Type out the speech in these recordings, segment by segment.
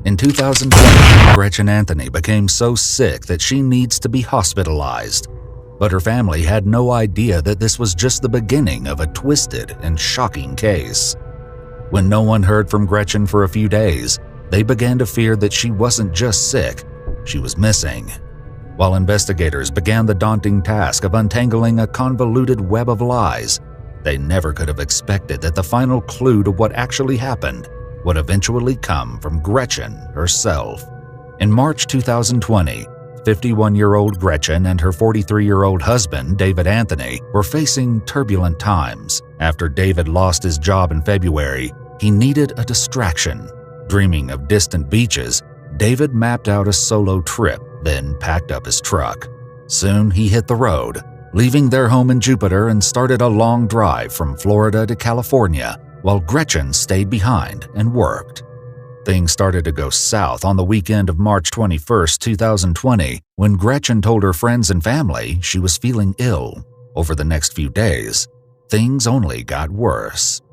In 2020, Gretchen Anthony became so sick that she needs to be hospitalized. But her family had no idea that this was just the beginning of a twisted and shocking case. When no one heard from Gretchen for a few days, they began to fear that she wasn't just sick, she was missing. While investigators began the daunting task of untangling a convoluted web of lies, they never could have expected that the final clue to what actually happened would eventually come from Gretchen herself. In March 2020, 51-year-old Gretchen and her 43-year-old husband, David Anthony, were facing turbulent times. After David lost his job in February, he needed a distraction. Dreaming of distant beaches, David mapped out a solo trip, then packed up his truck. Soon he hit the road, leaving their home in Jupiter and started a long drive from Florida to California, while Gretchen stayed behind and worked. Things started to go south on the weekend of March 21, 2020, when Gretchen told her friends and family she was feeling ill. Over the next few days, things only got worse.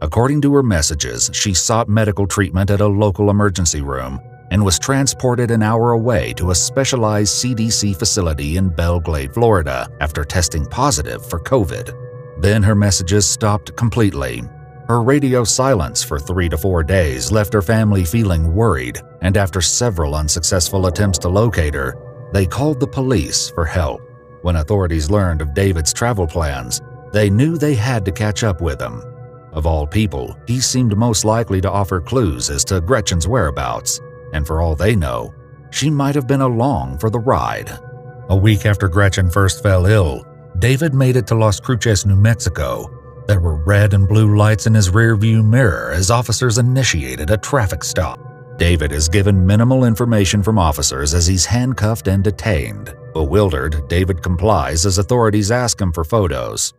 According to her messages, she sought medical treatment at a local emergency room and was transported an hour away to a specialized CDC facility in Belle Glade, Florida, after testing positive for COVID. Then her messages stopped completely. Her radio silence for 3 to 4 days left her family feeling worried, and after several unsuccessful attempts to locate her, they called the police for help. When authorities learned of David's travel plans, they knew they had to catch up with him. Of all people, he seemed most likely to offer clues as to Gretchen's whereabouts, and for all they know, she might have been along for the ride. A week after Gretchen first fell ill, David made it to Las Cruces, New Mexico. There were red and blue lights in his rearview mirror as officers initiated a traffic stop. David is given minimal information from officers as he's handcuffed and detained. Bewildered, David complies as authorities ask him for photos.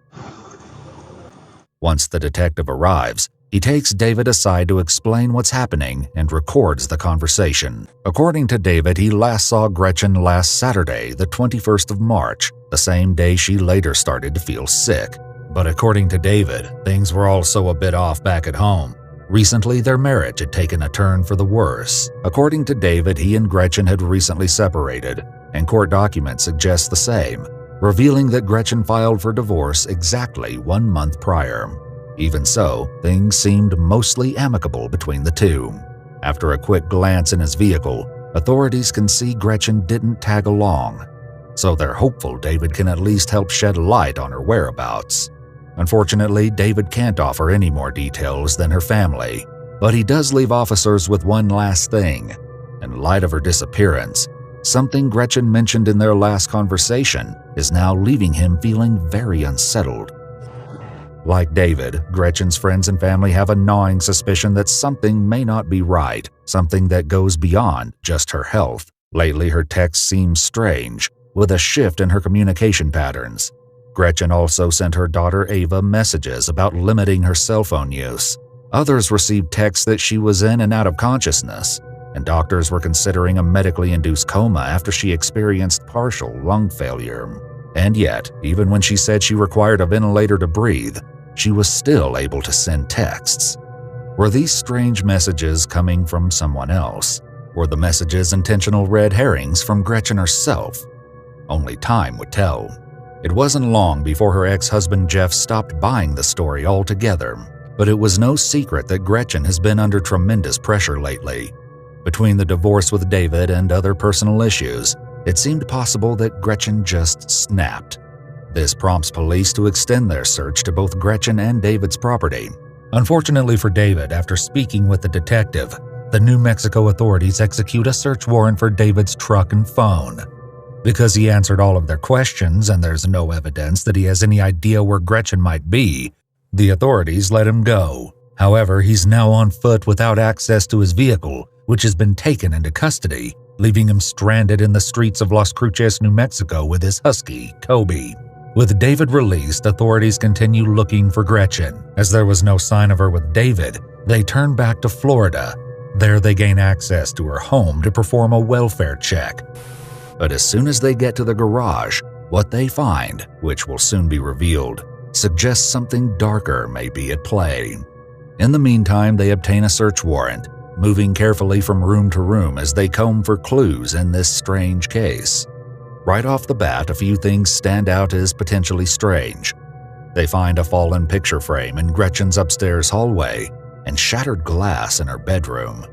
Once the detective arrives, he takes David aside to explain what's happening and records the conversation. According to David, he last saw Gretchen last Saturday, the 21st of March, the same day she later started to feel sick. But according to David, things were also a bit off back at home. Recently, their marriage had taken a turn for the worse. According to David, he and Gretchen had recently separated, and court documents suggest the same, revealing that Gretchen filed for divorce exactly 1 month prior. Even so, things seemed mostly amicable between the two. After a quick glance in his vehicle, authorities can see Gretchen didn't tag along, so they're hopeful David can at least help shed light on her whereabouts. Unfortunately, David can't offer any more details than her family, but he does leave officers with one last thing. In light of her disappearance, something Gretchen mentioned in their last conversation is now leaving him feeling very unsettled. Like David, Gretchen's friends and family have a gnawing suspicion that something may not be right, something that goes beyond just her health. Lately, her texts seem strange, with a shift in her communication patterns. Gretchen also sent her daughter Ava messages about limiting her cell phone use. Others received texts that she was in and out of consciousness, and doctors were considering a medically induced coma after she experienced partial lung failure. And yet, even when she said she required a ventilator to breathe, she was still able to send texts. Were these strange messages coming from someone else? Were the messages intentional red herrings from Gretchen herself? Only time would tell. It wasn't long before her ex-husband Jeff stopped buying the story altogether, but it was no secret that Gretchen has been under tremendous pressure lately. Between the divorce with David and other personal issues, it seemed possible that Gretchen just snapped. This prompts police to extend their search to both Gretchen and David's property. Unfortunately for David, after speaking with the detective, the New Mexico authorities execute a search warrant for David's truck and phone. Because he answered all of their questions and there's no evidence that he has any idea where Gretchen might be, the authorities let him go. However, he's now on foot without access to his vehicle, which has been taken into custody, leaving him stranded in the streets of Las Cruces, New Mexico with his husky, Kobe. With David released, authorities continue looking for Gretchen. As there was no sign of her with David, they turn back to Florida. There they gain access to her home to perform a welfare check. But as soon as they get to the garage, what they find, which will soon be revealed, suggests something darker may be at play. In the meantime, they obtain a search warrant, moving carefully from room to room as they comb for clues in this strange case. Right off the bat, a few things stand out as potentially strange. They find a fallen picture frame in Gretchen's upstairs hallway and shattered glass in her bedroom.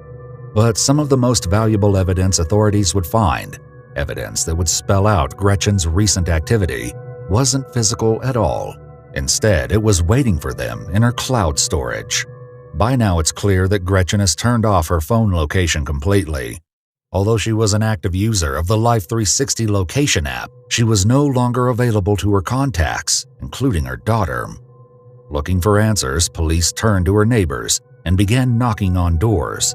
But some of the most valuable evidence authorities would find, evidence that would spell out Gretchen's recent activity, wasn't physical at all. Instead, it was waiting for them in her cloud storage. By now, it's clear that Gretchen has turned off her phone location completely. Although she was an active user of the Life 360 location app, she was no longer available to her contacts, including her daughter. Looking for answers, police turned to her neighbors and began knocking on doors.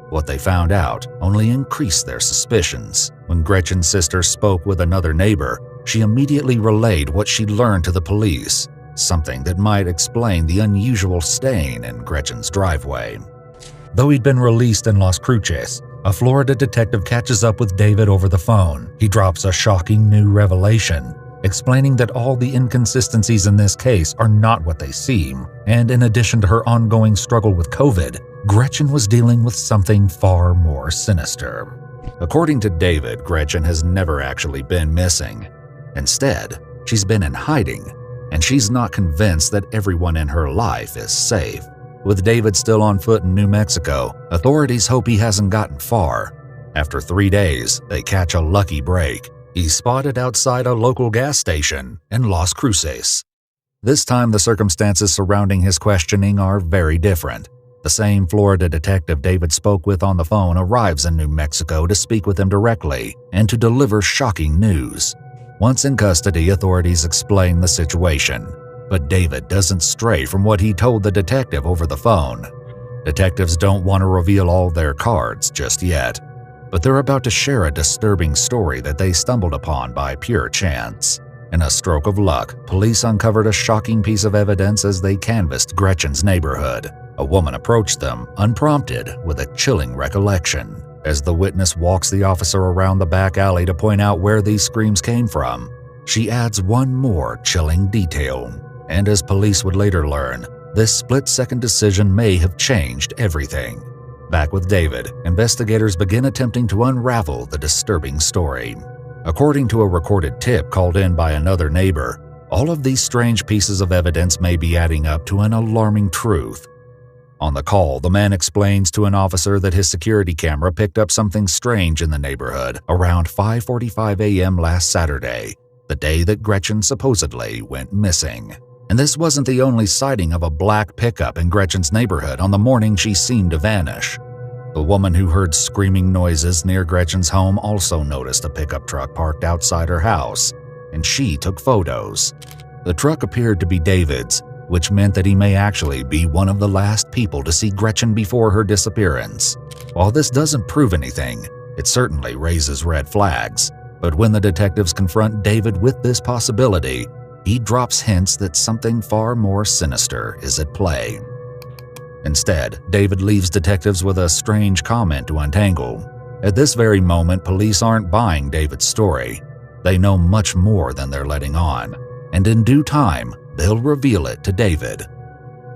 What they found out only increased their suspicions. When Gretchen's sister spoke with another neighbor, she immediately relayed what she'd learned to the police, something that might explain the unusual stain in Gretchen's driveway. Though he'd been released in Las Cruces, a Florida detective catches up with David over the phone. He drops a shocking new revelation, explaining that all the inconsistencies in this case are not what they seem, and in addition to her ongoing struggle with COVID, Gretchen was dealing with something far more sinister. According to David, Gretchen has never actually been missing. Instead, she's been in hiding, and she's not convinced that everyone in her life is safe. With David still on foot in New Mexico, authorities hope he hasn't gotten far. After 3 days, they catch a lucky break. He's spotted outside a local gas station in Las Cruces. This time, the circumstances surrounding his questioning are very different. The same Florida detective David spoke with on the phone arrives in New Mexico to speak with him directly and to deliver shocking news. Once in custody, authorities explain the situation. But David doesn't stray from what he told the detective over the phone. Detectives don't want to reveal all their cards just yet, but they're about to share a disturbing story that they stumbled upon by pure chance. In a stroke of luck, police uncovered a shocking piece of evidence as they canvassed Gretchen's neighborhood. A woman approached them, unprompted, with a chilling recollection. As the witness walks the officer around the back alley to point out where these screams came from, she adds one more chilling detail. And as police would later learn, this split-second decision may have changed everything. Back with David, investigators begin attempting to unravel the disturbing story. According to a recorded tip called in by another neighbor, all of these strange pieces of evidence may be adding up to an alarming truth. On the call, the man explains to an officer that his security camera picked up something strange in the neighborhood around 5:45 a.m. last Saturday, the day that Gretchen supposedly went missing. And this wasn't the only sighting of a black pickup in Gretchen's neighborhood on the morning she seemed to vanish. The woman who heard screaming noises near Gretchen's home also noticed a pickup truck parked outside her house, and she took photos. The truck appeared to be David's, which meant that he may actually be one of the last people to see Gretchen before her disappearance. While this doesn't prove anything, it certainly raises red flags. But when the detectives confront David with this possibility, he drops hints that something far more sinister is at play. Instead, David leaves detectives with a strange comment to untangle. At this very moment, police aren't buying David's story. They know much more than they're letting on, and in due time, they'll reveal it to David.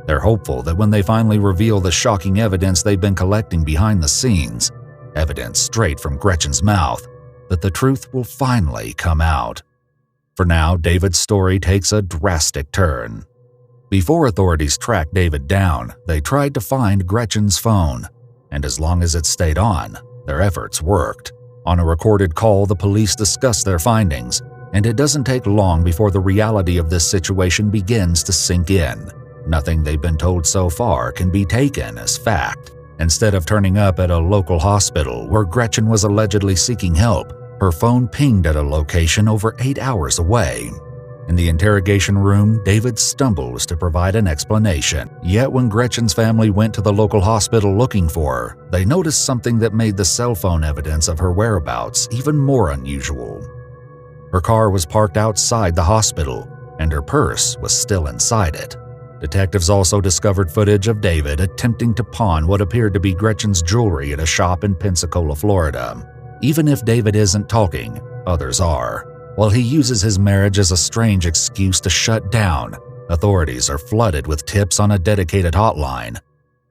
They're hopeful that when they finally reveal the shocking evidence they've been collecting behind the scenes, evidence straight from Gretchen's mouth, that the truth will finally come out. For now, David's story takes a drastic turn. Before authorities tracked David down, they tried to find Gretchen's phone, and as long as it stayed on, their efforts worked. On a recorded call, the police discuss their findings, and it doesn't take long before the reality of this situation begins to sink in. Nothing they've been told so far can be taken as fact. Instead of turning up at a local hospital where Gretchen was allegedly seeking help, her phone pinged at a location over 8 hours away. In the interrogation room, David stumbles to provide an explanation. Yet when Gretchen's family went to the local hospital looking for her, they noticed something that made the cell phone evidence of her whereabouts even more unusual. Her car was parked outside the hospital, and her purse was still inside it. Detectives also discovered footage of David attempting to pawn what appeared to be Gretchen's jewelry at a shop in Pensacola, Florida. Even if David isn't talking, others are. While he uses his marriage as a strange excuse to shut down, authorities are flooded with tips on a dedicated hotline.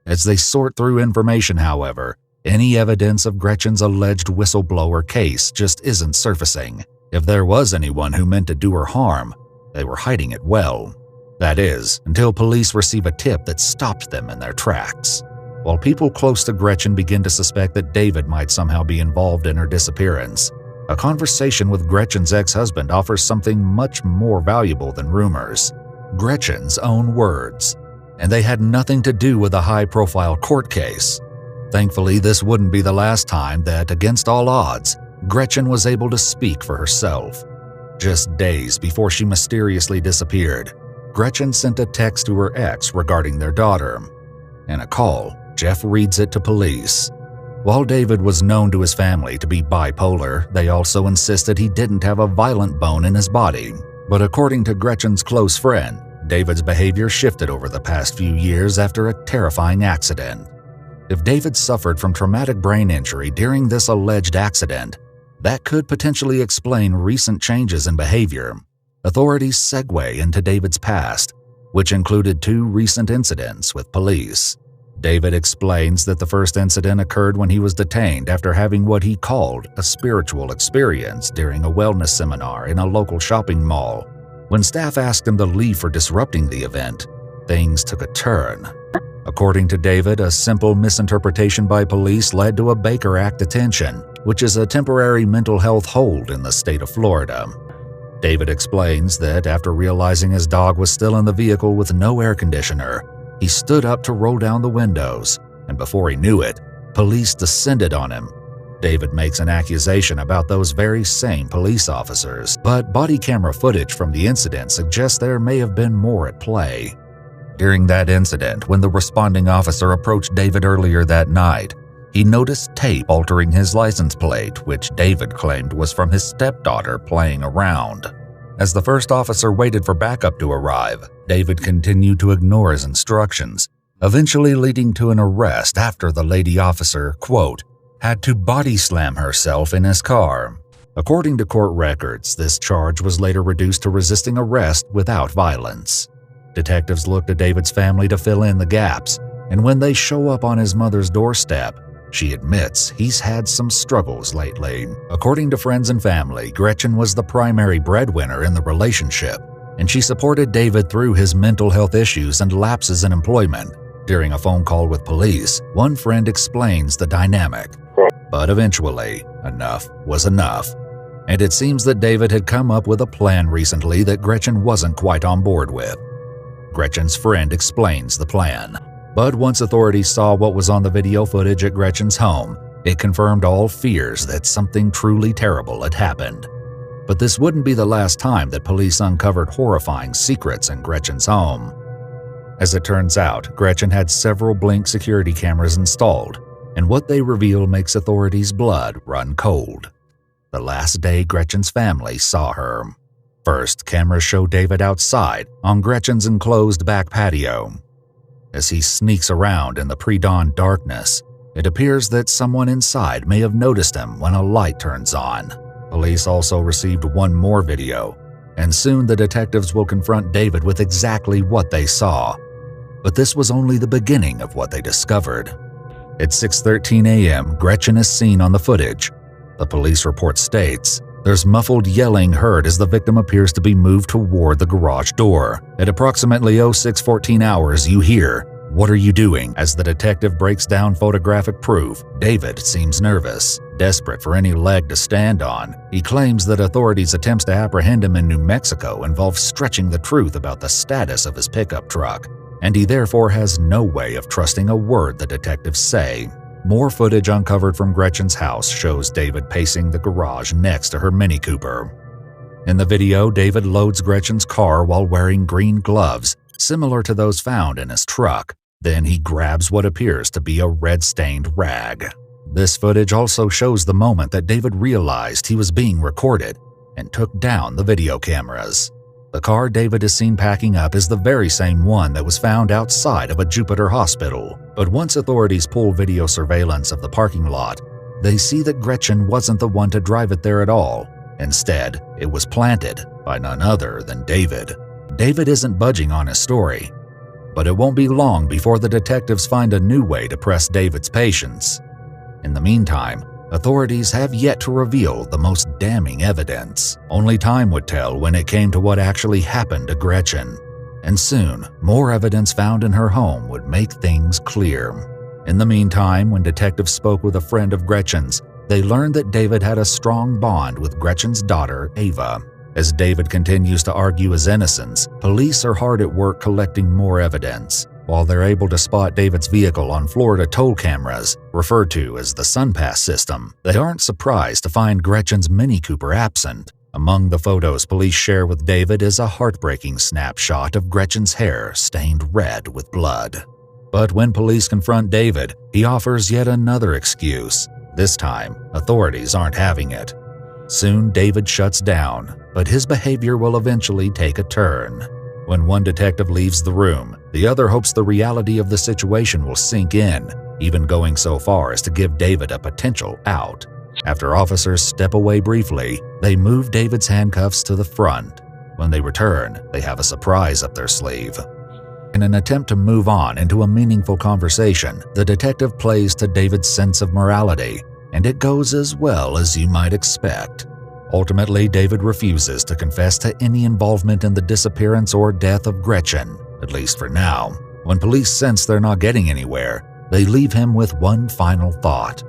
As they sort through information, however, any evidence of Gretchen's alleged whistleblower case just isn't surfacing. If there was anyone who meant to do her harm, they were hiding it well. That is, until police receive a tip that stopped them in their tracks. While people close to Gretchen begin to suspect that David might somehow be involved in her disappearance, a conversation with Gretchen's ex-husband offers something much more valuable than rumors: Gretchen's own words. And they had nothing to do with a high-profile court case. Thankfully, this wouldn't be the last time that, against all odds, Gretchen was able to speak for herself. Just days before she mysteriously disappeared, Gretchen sent a text to her ex regarding their daughter. In a call, Jeff reads it to police. While David was known to his family to be bipolar, they also insisted he didn't have a violent bone in his body. But according to Gretchen's close friend, David's behavior shifted over the past few years after a terrifying accident. If David suffered from traumatic brain injury during this alleged accident, that could potentially explain recent changes in behavior. Authorities segue into David's past, which included 2 recent incidents with police. David explains that the first incident occurred when he was detained after having what he called a spiritual experience during a wellness seminar in a local shopping mall. When staff asked him to leave for disrupting the event, things took a turn. According to David, a simple misinterpretation by police led to a Baker Act detention, which is a temporary mental health hold in the state of Florida. David explains that after realizing his dog was still in the vehicle with no air conditioner, he stood up to roll down the windows, and before he knew it, police descended on him. David makes an accusation about those very same police officers, but body camera footage from the incident suggests there may have been more at play. During that incident, when the responding officer approached David earlier that night, he noticed tape altering his license plate, which David claimed was from his stepdaughter playing around. As the first officer waited for backup to arrive, David continued to ignore his instructions, eventually leading to an arrest after the lady officer, quote, had to body slam herself in his car. According to court records, this charge was later reduced to resisting arrest without violence. Detectives look to David's family to fill in the gaps, and when they show up on his mother's doorstep, she admits he's had some struggles lately. According to friends and family, Gretchen was the primary breadwinner in the relationship, and she supported David through his mental health issues and lapses in employment. During a phone call with police, one friend explains the dynamic. But eventually, enough was enough. And it seems that David had come up with a plan recently that Gretchen wasn't quite on board with. Gretchen's friend explains the plan. But once authorities saw what was on the video footage at Gretchen's home, it confirmed all fears that something truly terrible had happened. But this wouldn't be the last time that police uncovered horrifying secrets in Gretchen's home. As it turns out, Gretchen had several Blink security cameras installed, and what they reveal makes authorities' blood run cold. The last day Gretchen's family saw her. First, cameras show David outside on Gretchen's enclosed back patio. As he sneaks around in the pre-dawn darkness, it appears that someone inside may have noticed him when a light turns on. Police also received one more video, and soon the detectives will confront David with exactly what they saw. But this was only the beginning of what they discovered. At 6:13 a.m., Gretchen is seen on the footage. The police report states, there's muffled yelling heard as the victim appears to be moved toward the garage door. At approximately 06:14 hours, you hear, "What are you doing?" As the detective breaks down photographic proof, David seems nervous. Desperate for any leg to stand on, he claims that authorities' attempts to apprehend him in New Mexico involve stretching the truth about the status of his pickup truck, and he therefore has no way of trusting a word the detectives say. More footage uncovered from Gretchen's house shows David pacing the garage next to her Mini Cooper. In the video, David loads Gretchen's car while wearing green gloves, similar to those found in his truck. Then he grabs what appears to be a red-stained rag. This footage also shows the moment that David realized he was being recorded and took down the video cameras. The car David is seen packing up is the very same one that was found outside of a Jupiter hospital. But once authorities pull video surveillance of the parking lot, they see that Gretchen wasn't the one to drive it there at all. Instead, it was planted by none other than David. David isn't budging on his story. But it won't be long before the detectives find a new way to press David's patience. In the meantime, authorities have yet to reveal the most damning evidence. Only time would tell when it came to what actually happened to Gretchen. And soon, more evidence found in her home would make things clear. In the meantime, when detectives spoke with a friend of Gretchen's, they learned that David had a strong bond with Gretchen's daughter, Ava. As David continues to argue his innocence, police are hard at work collecting more evidence. While they're able to spot David's vehicle on Florida toll cameras, referred to as the SunPass system, they aren't surprised to find Gretchen's Mini Cooper absent. Among the photos police share with David is a heartbreaking snapshot of Gretchen's hair stained red with blood. But when police confront David, he offers yet another excuse. This time, authorities aren't having it. Soon, David shuts down, but his behavior will eventually take a turn. When one detective leaves the room, the other hopes the reality of the situation will sink in, even going so far as to give David a potential out. After officers step away briefly, they move David's handcuffs to the front. When they return, they have a surprise up their sleeve. In an attempt to move on into a meaningful conversation, the detective plays to David's sense of morality, and it goes as well as you might expect. Ultimately, David refuses to confess to any involvement in the disappearance or death of Gretchen, at least for now. When police sense they're not getting anywhere, they leave him with one final thought.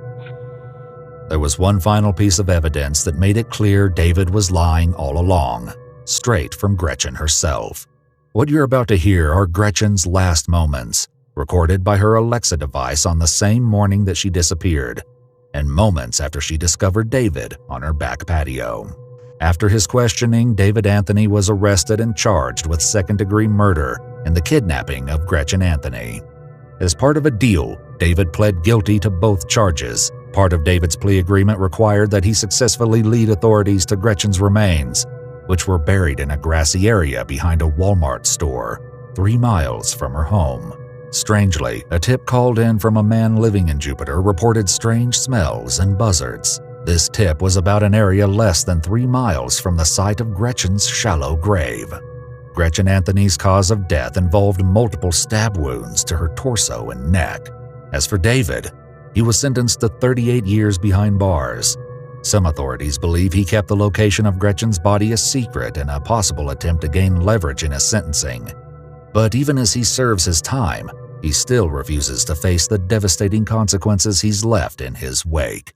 There was one final piece of evidence that made it clear David was lying all along, straight from Gretchen herself. What you're about to hear are Gretchen's last moments, recorded by her Alexa device on the same morning that she disappeared, and moments after she discovered David on her back patio. After his questioning, David Anthony was arrested and charged with second-degree murder and the kidnapping of Gretchen Anthony. As part of a deal, David pled guilty to both charges. Part of David's plea agreement required that he successfully lead authorities to Gretchen's remains, which were buried in a grassy area behind a Walmart store, 3 miles from her home. Strangely, a tip called in from a man living in Jupiter reported strange smells and buzzards. This tip was about an area less than 3 miles from the site of Gretchen's shallow grave. Gretchen Anthony's cause of death involved multiple stab wounds to her torso and neck. As for David, he was sentenced to 38 years behind bars. Some authorities believe he kept the location of Gretchen's body a secret in a possible attempt to gain leverage in his sentencing. But even as he serves his time, he still refuses to face the devastating consequences he's left in his wake.